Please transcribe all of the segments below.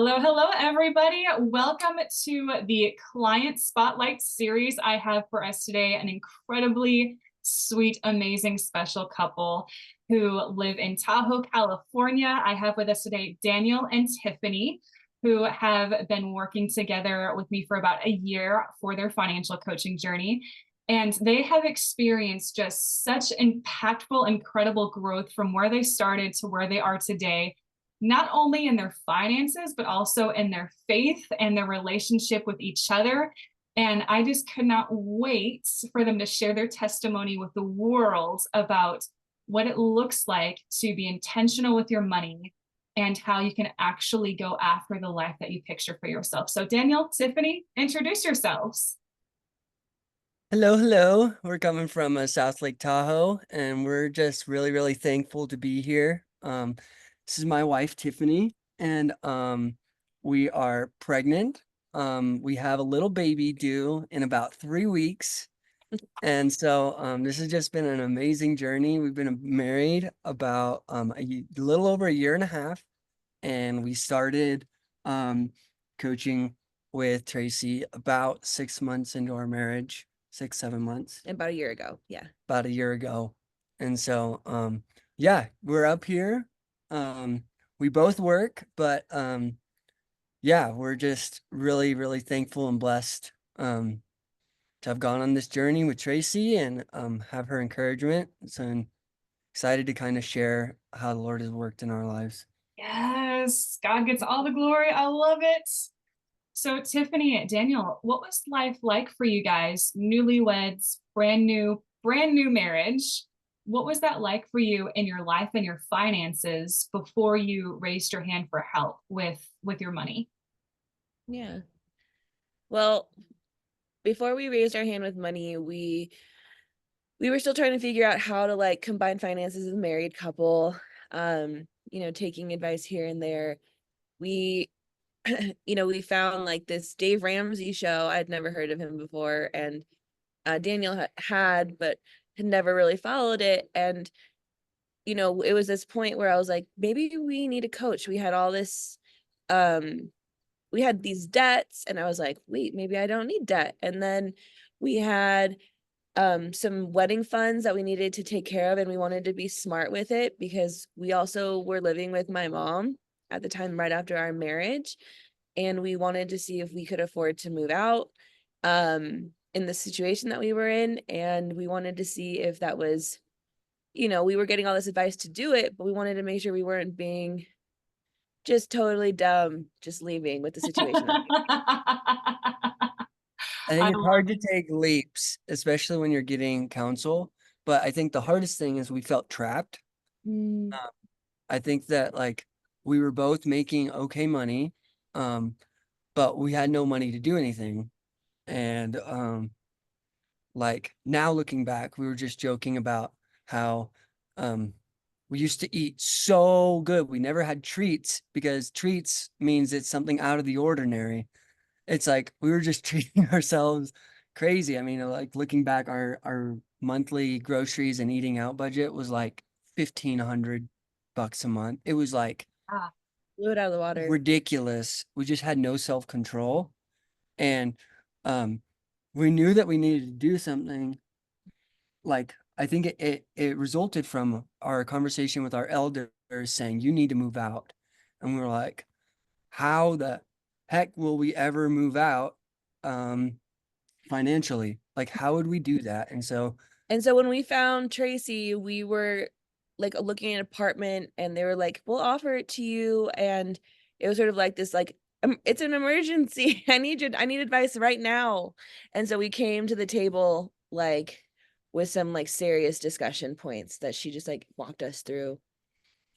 Hello, hello, everybody. Welcome to the Client Spotlight series. I have for us today an incredibly sweet, amazing, special couple who live in Tahoe, California. I have with us today Daniel and Tiffany, who have been working together with me for about a year for their financial coaching journey. And they have experienced just such impactful, incredible growth from where they started to where they are today, not only in their finances, but also in their faith and their relationship with each other. And I just could not wait for them to share their testimony with the world about what it looks like to be intentional with your money and how you can actually go after the life that you picture for yourself. So Daniel, Tiffany, introduce yourselves. Hello. We're coming from South Lake Tahoe, and we're just really thankful to be here. This is my wife, Tiffany, and we are pregnant. We have a little baby due in about 3 weeks. And so this has just been an amazing journey. We've been married about a little over a year and a half, and we started coaching with Tracy about 6 months into our marriage. 6, 7 months. About a year ago. Yeah. About a year ago. And so yeah, we're up here. We both work, but yeah, we're just really thankful and blessed to have gone on this journey with Tracy and have her encouragement. So I'm excited to kind of share how the Lord has worked in our lives. Yes, God gets all the glory. I love it. So Tiffany, Daniel, what was life like for you guys? Newlyweds, brand new marriage. What was that like for you in your life and your finances before you raised your hand for help with your money? Yeah. Well, before we raised our hand with money, we were still trying to figure out how to like combine finances as a married couple. Taking advice here and there. We we found like this Dave Ramsey show. I'd never heard of him before, and Daniel had, but had never really followed it. And it was this point where I was like, maybe we need a coach. We had all this, we had these debts, and I was like, wait, maybe I don't need debt. And then we had some wedding funds that we needed to take care of, and we wanted to be smart with it because we also were living with my mom at the time right after our marriage, and we wanted to see if we could afford to move out in the situation that we were in, and we wanted to see if that was, we were getting all this advice to do it, but we wanted to make sure we weren't being just totally dumb, just leaving with the situation. I think it's hard to take leaps, especially when you're getting counsel. But I think the hardest thing is we felt trapped. Mm. I think that like we were both making okay money, but we had no money to do anything. And like now looking back, we were just joking about how we used to eat so good. We never had treats because treats means it's something out of the ordinary. It's like we were just treating ourselves crazy. I mean, like looking back, our monthly groceries and eating out budget was like $1,500 a month. It was like Blew it out of the water. ridiculous. We just had no self-control. And we knew that we needed to do something. Like I think it resulted from our conversation with our elders saying, you need to move out. And we were like, how the heck will we ever move out financially? Like, how would we do that? And so when we found Tracy, we were like looking at an apartment, and they were like, we'll offer it to you. And it was sort of like this, like, it's an emergency. I need advice right now. And so we came to the table like with some like serious discussion points that she just like walked us through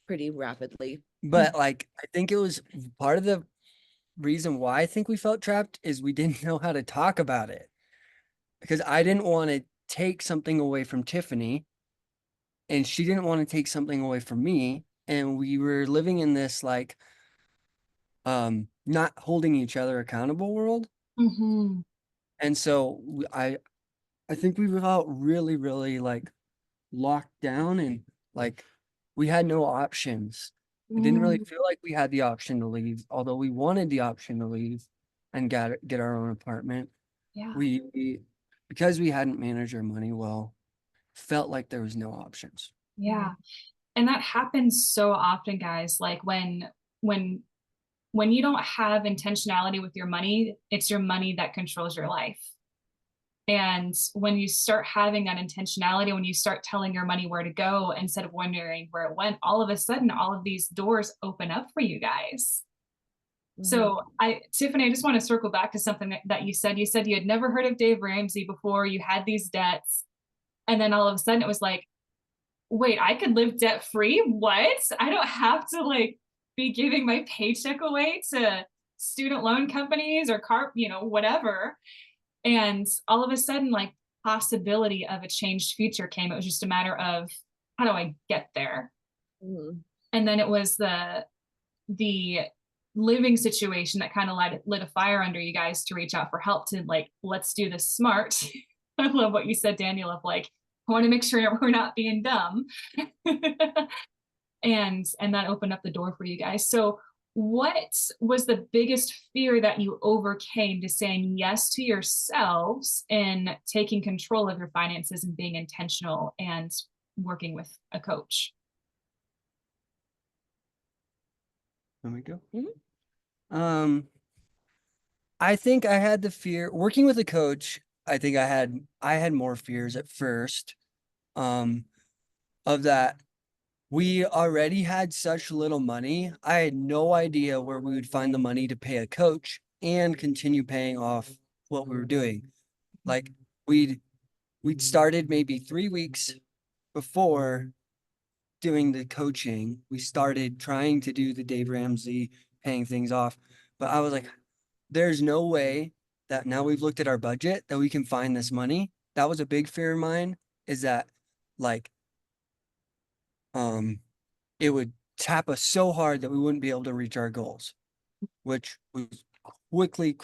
pretty rapidly. but like I think it was part of the reason why I think we felt trapped is we didn't know how to talk about it. Because I didn't want to take something away from Tiffany, and she didn't want to take something away from me. And we were living in this like not holding each other accountable world. Mm-hmm. And so I think we felt really like locked down, and like we had no options. It didn't really feel like we had the option to leave, although we wanted the option to leave and get our own apartment. Yeah. Because we hadn't managed our money well, felt like there was no options. Yeah. And that happens so often, guys. Like when you don't have intentionality with your money, it's your money that controls your life. And when you start having that intentionality, when you start telling your money where to go instead of wondering where it went, all of a sudden, all of these doors open up for you guys. So Tiffany, I just want to circle back to something that you said. You said you had never heard of Dave Ramsey before. You had these debts. And then all of a sudden it was like, wait, I could live debt free? What? I don't have to like be giving my paycheck away to student loan companies or whatever. And all of a sudden, like, possibility of a changed future came. It was just a matter of, how do I get there? And then it was the living situation that kind of lit a fire under you guys to reach out for help, to like, let's do this smart. I love what you said, Daniel, of like, I want to make sure we're not being dumb. and that opened up the door for you guys. So what was the biggest fear that you overcame to saying yes to yourselves and taking control of your finances and being intentional and working with a coach? Let me go. I think I had the fear working with a coach. I think I had more fears at first, of that. We already had such little money. I had no idea where we would find the money to pay a coach and continue paying off what we were doing. Like we'd started maybe 3 weeks before doing the coaching. We started trying to do the Dave Ramsey paying things off, but I was like, there's no way that now we've looked at our budget that we can find this money. That was a big fear of mine, is that like it would tap us so hard that we wouldn't be able to reach our goals, which was quickly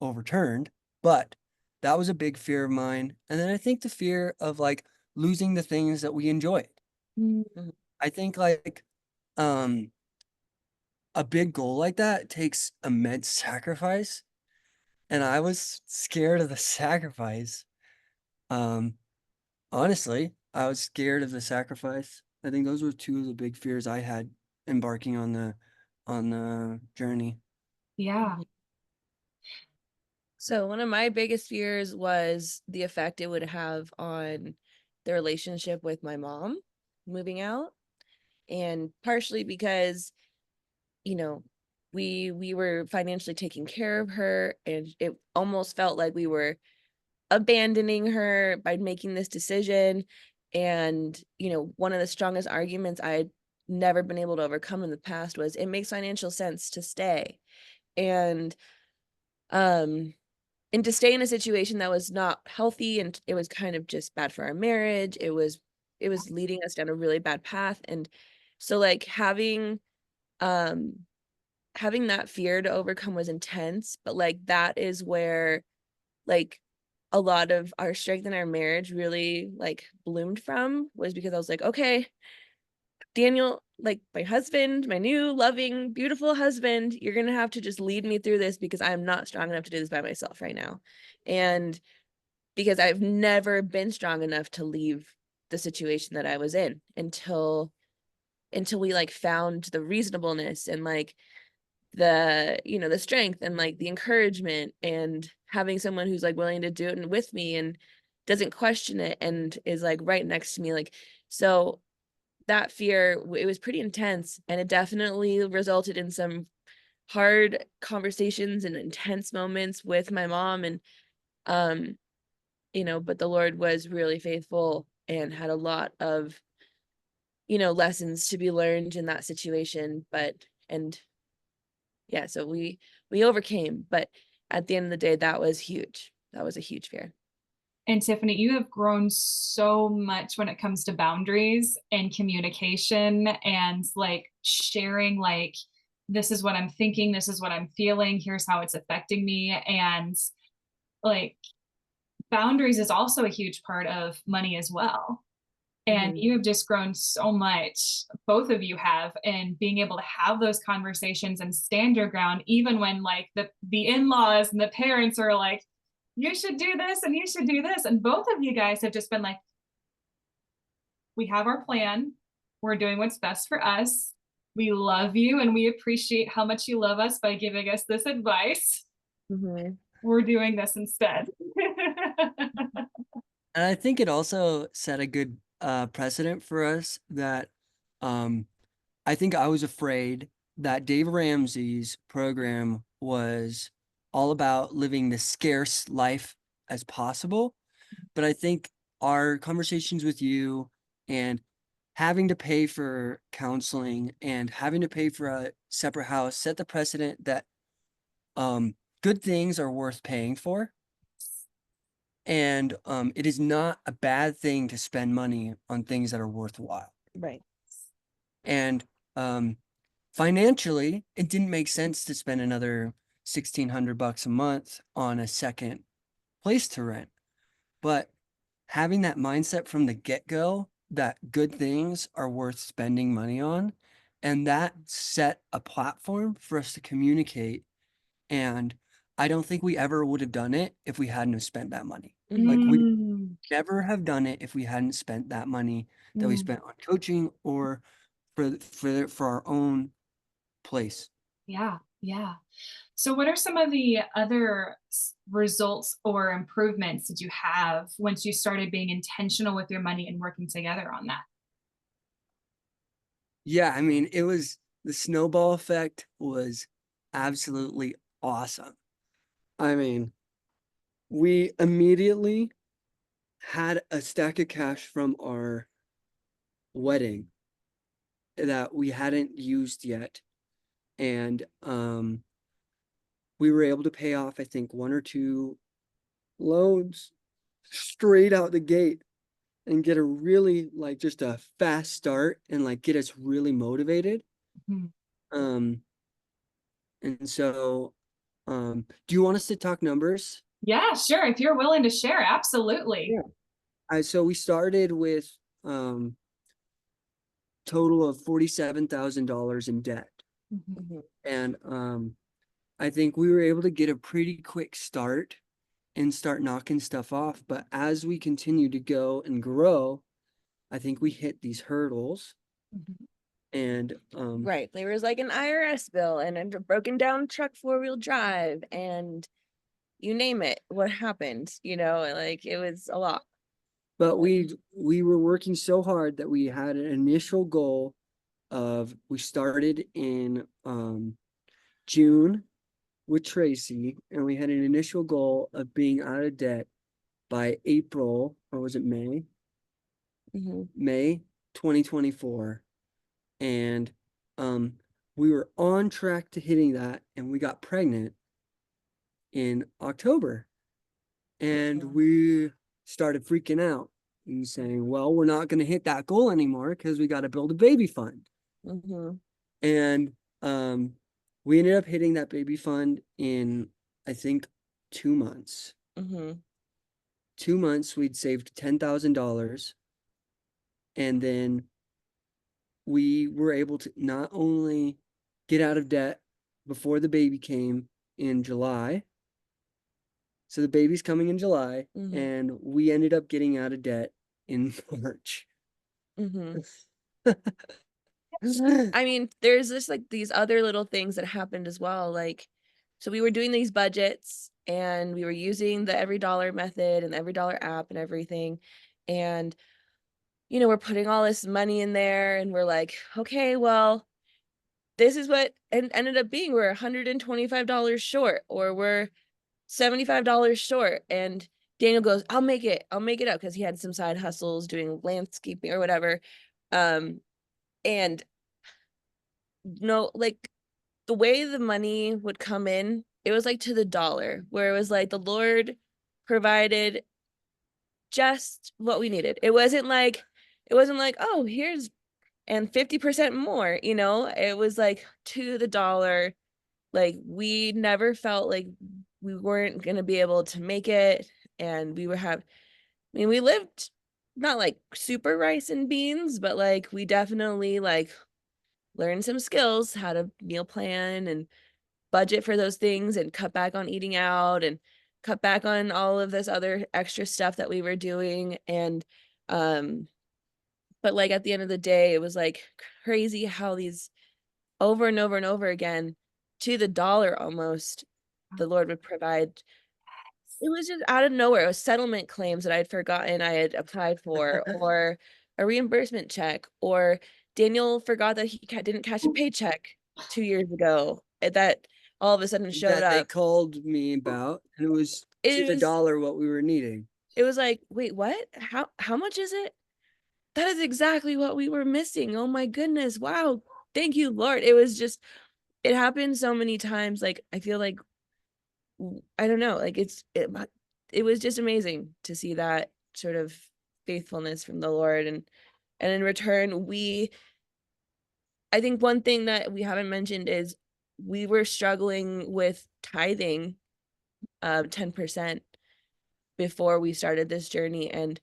overturned. But that was a big fear of mine. And then I think the fear of like losing the things that we enjoyed. I think like a big goal like that takes immense sacrifice. And I was scared of the sacrifice. Honestly, I was scared of the sacrifice. I think those were two of the big fears I had embarking on the journey. Yeah. So one of my biggest fears was the effect it would have on the relationship with my mom moving out. And partially because, you know, we were financially taking care of her, and it almost felt like we were abandoning her by making this decision. And, you know, one of the strongest arguments I had never been able to overcome in the past was it makes financial sense to stay. And to stay in a situation that was not healthy, and it was kind of just bad for our marriage. It was leading us down a really bad path. And so like having that fear to overcome was intense, but like that is where like a lot of our strength in our marriage really like bloomed from, was because I was like, okay, Daniel, like my husband, my new loving, beautiful husband, you're going to have to just lead me through this, because I'm not strong enough to do this by myself right now. And because I've never been strong enough to leave the situation that I was in until we like found the reasonableness and like the, you know, the strength and like the encouragement, and having someone who's like willing to do it and with me and doesn't question it and is like right next to me. Like, so that fear, it was pretty intense, and it definitely resulted in some hard conversations and intense moments with my mom. And you know, but the Lord was really faithful and had a lot of, you know, lessons to be learned in that situation. And yeah, so we overcame, but at the end of the day, that was huge. That was a huge fear. And Tiffany, you have grown so much when it comes to boundaries and communication and like sharing, like, this is what I'm thinking, this is what I'm feeling, here's how it's affecting me. And like boundaries is also a huge part of money as well. And you have just grown so much, both of you have, and being able to have those conversations and stand your ground, even when like the in-laws and the parents are like, you should do this and you should do this. And both of you guys have just been like, we have our plan. We're doing what's best for us. We love you and we appreciate how much you love us by giving us this advice. We're doing this instead. And I think it also set a good precedent for us that I think I was afraid that Dave Ramsey's program was all about living the scarce life as possible. But I think our conversations with you and having to pay for counseling and having to pay for a separate house set the precedent that good things are worth paying for. And it is not a bad thing to spend money on things that are worthwhile. Right. And financially, it didn't make sense to spend another $1,600 a month on a second place to rent. But having that mindset from the get-go that good things are worth spending money on, and that set a platform for us to communicate. And I don't think we ever would have done it if we hadn't have spent that money. Like we never have done it if we hadn't spent that money that we spent on coaching or for our own place. Yeah. So what are some of the other results or improvements did you have once you started being intentional with your money and working together on that? Yeah, I mean, the snowball effect was absolutely awesome. I mean, we immediately had a stack of cash from our wedding that we hadn't used yet. And we were able to pay off, I think, 1 or 2 loans straight out the gate and get a really just a fast start and get us really motivated. And so do you want us to talk numbers? Yeah, sure. If you're willing to share, absolutely. Yeah. So we started with total of $47,000 in debt. And I think we were able to get a pretty quick start and start knocking stuff off. But as we continue to go and grow, I think we hit these hurdles. And right, there was like an IRS bill and a broken down truck 4-wheel drive and you name it, what happened, like it was a lot. But we were working so hard that we had an initial goal of, we started in June with Tracy, and we had an initial goal of being out of debt by April, or was it May? May 2024. And we were on track to hitting that, and we got pregnant in October. And we started freaking out and saying, well, we're not going to hit that goal anymore because we got to build a baby fund. And we ended up hitting that baby fund in, I think, 2 months. 2 months, we'd saved $10,000. And then we were able to not only get out of debt before the baby came in July. So the baby's coming in July, and we ended up getting out of debt in March. I mean, there's just these other little things that happened as well. So we were doing these budgets and we were using the every dollar method and the every dollar app and everything. And, we're putting all this money in there and we're like, okay, well, this is what it ended up being. We're $125 short, or we're $75 short. And Daniel goes, I'll make it up, because he had some side hustles doing landscaping or whatever. And the way the money would come in, it was to the dollar, where it was the Lord provided just what we needed. It wasn't like, oh, here's and 50% more, it was to the dollar. We never felt like we weren't going to be able to make it. And we lived not like super rice and beans, but like we definitely like learned some skills, how to meal plan and budget for those things and cut back on eating out and cut back on all of this other extra stuff that we were doing. And um but like at the end of the day, it was like crazy how these over and over and over again, to the dollar almost, the Lord would provide. It was just out of nowhere. It was settlement claims that I'd forgotten I had applied for, or a reimbursement check, or Daniel forgot that he didn't cash a paycheck 2 years ago, that all of a sudden showed That they up. called me about, and it was to It the was dollar what we were needing. it was like, wait, what? How much is it? That is exactly what we were missing. Oh my goodness. Wow. Thank you, Lord. It was just, it happened so many times. Like, I feel like, I don't know, like it was just amazing to see that sort of faithfulness from the Lord. And in return, I think one thing that we haven't mentioned is we were struggling with tithing 10% before we started this journey. And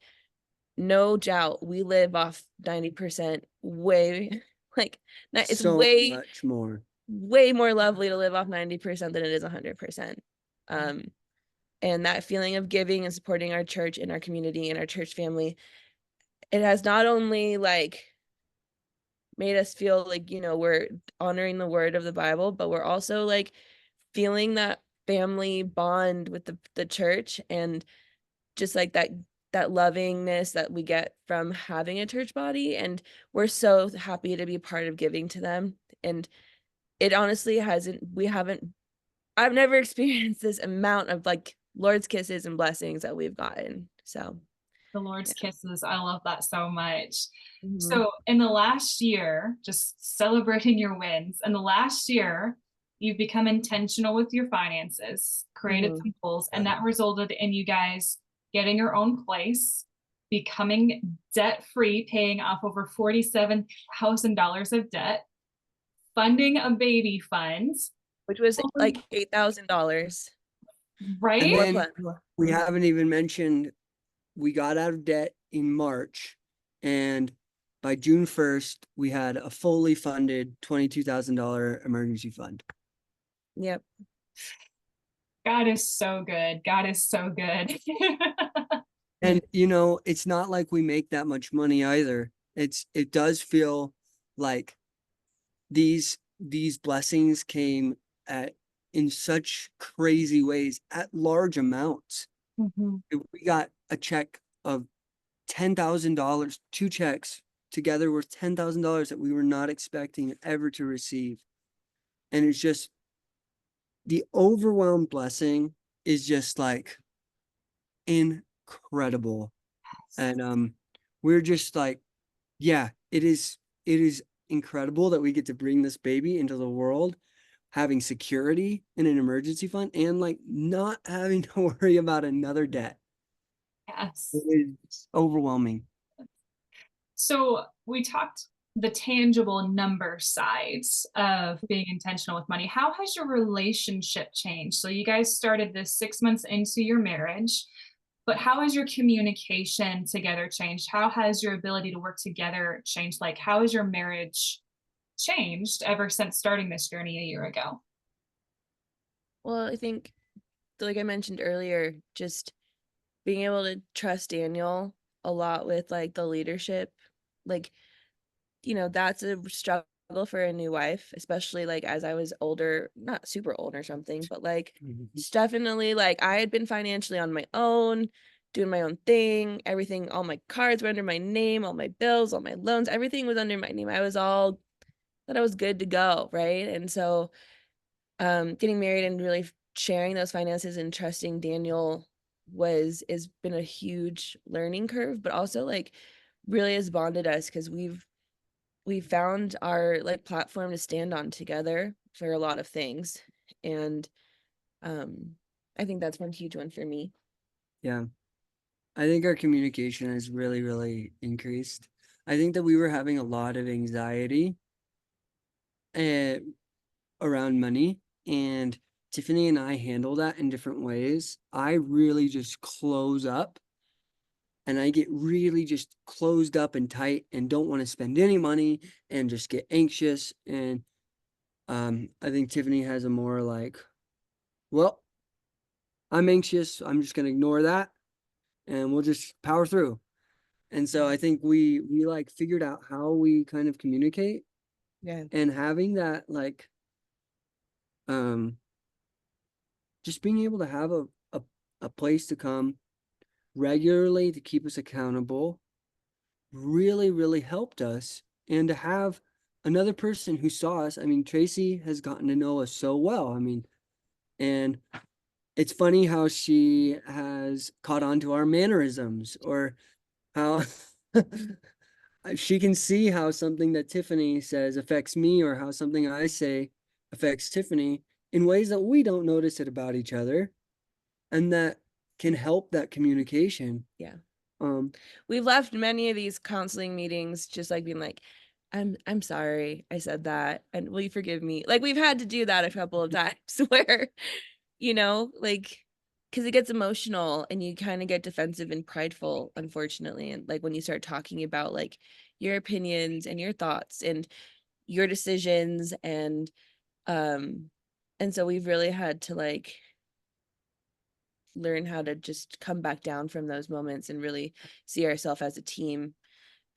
no doubt we live off 90% way, like it's So much more. way more lovely to live off 90% than it is 100%. And that feeling of giving and supporting our church and our community and our church family, it has not only like made us feel like, we're honoring the word of the Bible, but we're also like feeling that family bond with the church, and just like that lovingness that we get from having a church body. And we're so happy to be part of giving to them. And it honestly I've never experienced this amount of like Lord's kisses and blessings that we've gotten. So The Lord's yeah. kisses. I love that so much. Mhm. So in the last year, just celebrating your wins, in the last year, you've become intentional with your finances, created Mhm. some goals, and that resulted in you guys getting your own place, becoming debt-free, paying off over $47,000 of debt, funding a baby fund, Which was like $8,000 right? And before then plan. we haven't even mentioned we got out of debt in March, and by June 1st, we had a fully funded $22,000 emergency fund. Yep. God is so good. God is so good. And it's not like we make that much money either. It does feel like these blessings came in such crazy ways at large amounts. Mhm. We got a check of $10,000, two checks together worth $10,000 that we were not expecting ever to receive. And it's just the overwhelmed blessing is just like incredible. And we're just like, yeah, it is incredible that we get to bring this baby into the world, having security in an emergency fund, and like not having to worry about another debt. Yes. It is overwhelming. So we talked the tangible number sides of being intentional with money. How has your relationship changed? So you guys started this 6 months into your marriage, but how has your communication together changed? How has your ability to work together changed? Like, how has your marriage changed ever since starting this journey a year ago? Well, I think, like I mentioned earlier, just being able to trust Daniel a lot with like the leadership, like, that's a struggle for a new wife, especially like as I was older, not super old or something, but like it's definitely like I had been financially on my own, doing my own thing, everything, all my cards were under my name, all my bills, all my loans, everything was under my name. I was all that I was good to go, right? And so getting married and really sharing those finances and trusting Daniel has been a huge learning curve, but also like really has bonded us because we found our like platform to stand on together for a lot of things. And um I think that's one huge one for me. Yeah. I think our communication has really, really increased. I think that we were having a lot of anxiety uh, around money, and Tiffany and I handle that in different ways. I really just close up and I get really just closed up and tight and don't want to spend any money and just get anxious. And I think Tiffany has a more like, well, I'm anxious, I'm just gonna ignore that and we'll just power through. And so I think we like figured out how we kind of communicate, Yeah. and having that like just being able to have a place to come regularly to keep us accountable really, really helped us. And to have another person who saw us, I mean, Tracy has gotten to know us so well. I mean, and it's funny how she has caught on to our mannerisms, or how she can see how something that Tiffany says affects me, or how something I say affects Tiffany in ways that we don't notice it about each other. And that can help that communication. Yeah. Um, We've left many of these counseling meetings just like being like, I'm sorry I said that, and will you forgive me? Like, we've had to do that a couple of times where, like, because it gets emotional and you kind of get defensive and prideful, unfortunately. And like when you start talking about like your opinions and your thoughts and your decisions, and so we've really had to like learn how to just come back down from those moments and really see ourselves as a team,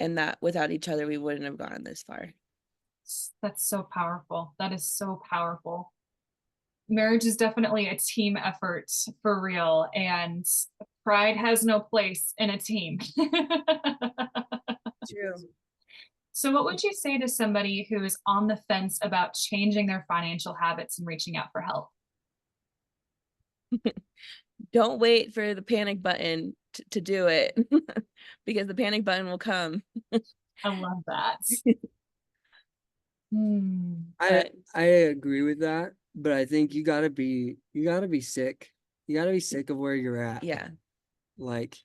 and that without each other we wouldn't have gone this far. That's so powerful. That is so powerful. Marriage is definitely a team effort for real, and pride has no place in a team. True. So what would you say to somebody who is on the fence about changing their financial habits and reaching out for help? Don't wait for the panic button to do it because the panic button will come. I love that. I But I agree with that, but I think you gotta be sick. You gotta be sick of where you're at. yeah, Like,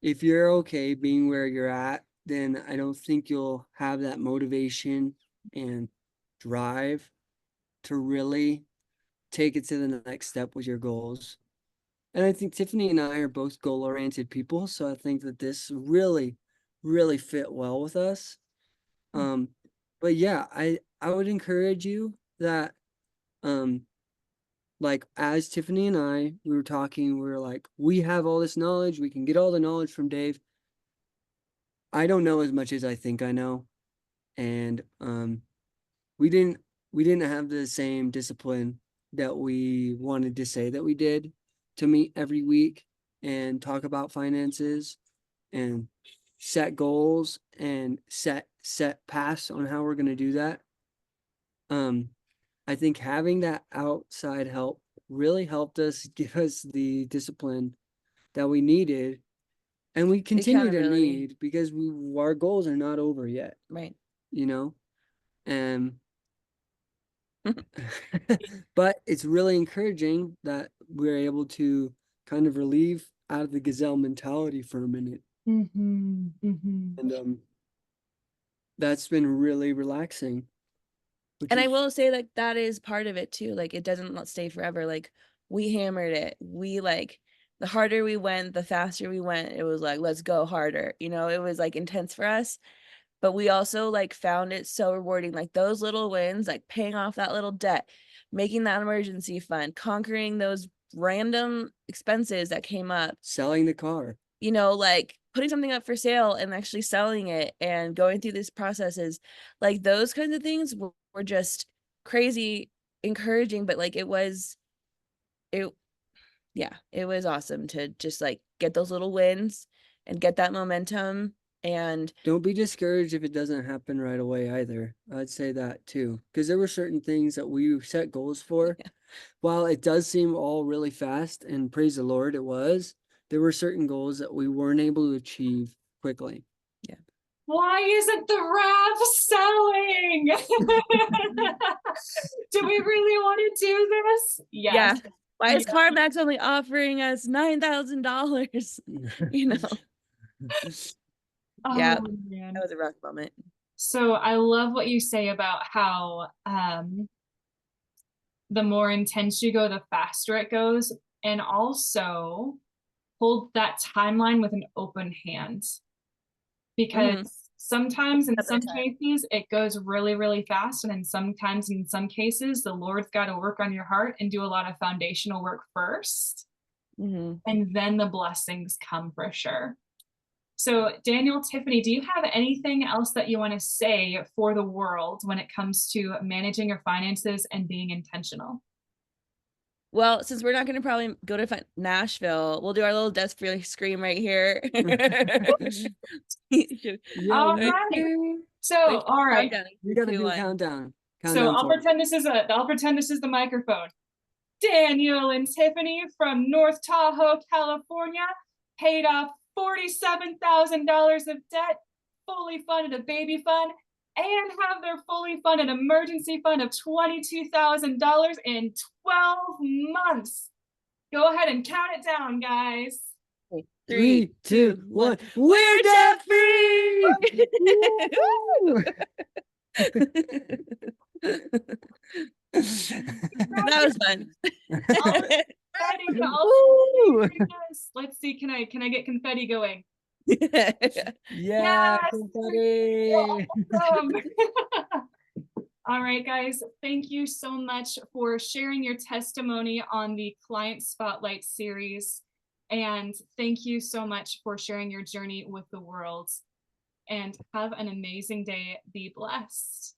if you're okay being where you're at, then I don't think you'll have that motivation and drive to really take it to the next step with your goals. And I think Tiffany and I are both goal-oriented people, so I think that this really, really fit well with us. Um, but yeah, I would encourage you that like, as Tiffany and we were talking, we were like, we have all this knowledge, we can get all the knowledge from Dave. I don't know as much as I think I know. And we didn't have the same discipline that we wanted to say that we did, to meet every week and talk about finances and set goals and set paths on how we're going to do that. I think having that outside help really helped us give us the discipline that we needed, and we continue to accountability. need, because our goals are not over yet, Right. you know? And but it's really encouraging that we're able to kind of relieve out of the gazelle mentality for a minute. And that's been really relaxing. And I will say, like, that is part of it too. Like, it doesn't stay forever. Like, we hammered it. We like, the harder we went, the faster we went. It was like, let's go harder. It was like intense for us. But we also like found it so rewarding. Like those little wins, like paying off that little debt, making that emergency fund, conquering those random expenses that came up, selling the car, like putting something up for sale and actually selling it and going through these processes, like those kinds of things were just crazy encouraging. But like it was awesome to just like get those little wins and get that momentum. And don't be discouraged if it doesn't happen right away either. I'd say that too, because there were certain things that we set goals for. Yeah. While it does seem all really fast, and praise the Lord, it was, there were certain goals that we weren't able to achieve quickly. Yeah. Why isn't the RAV selling? Do we really want to do this? Yes. Yeah. Why is CarMax only offering us $9,000? Yeah, Oh, man. that was a rough moment. So I love what you say about how the more intense you go, the faster it goes. And also hold that timeline with an open hand, because sometimes in some cases it goes really, really fast. And then sometimes in some cases, the Lord's got to work on your heart and do a lot of foundational work first. And then the blessings come for sure. So Daniel, Tiffany, do you have anything else that you want to say for the world when it comes to managing your finances and being intentional? Well, since we're not going to probably go to Nashville, we'll do our little desperate scream right here. All right. So, all right. We got to do a countdown. So I'll pretend this is the microphone. Daniel and Tiffany from North Tahoe, California, paid off $47,000 of debt, fully funded a baby fund, and have their fully funded emergency fund of $22,000 in 12 months. Go ahead and count it down, guys. 3, 2, 1. We're debt free! That was fun. Let's see, can I get confetti going? Yeah, confetti. Awesome. All right, guys, thank you so much for sharing your testimony on the Client Spotlight series. And thank you so much for sharing your journey with the world. And have an amazing day. Be blessed.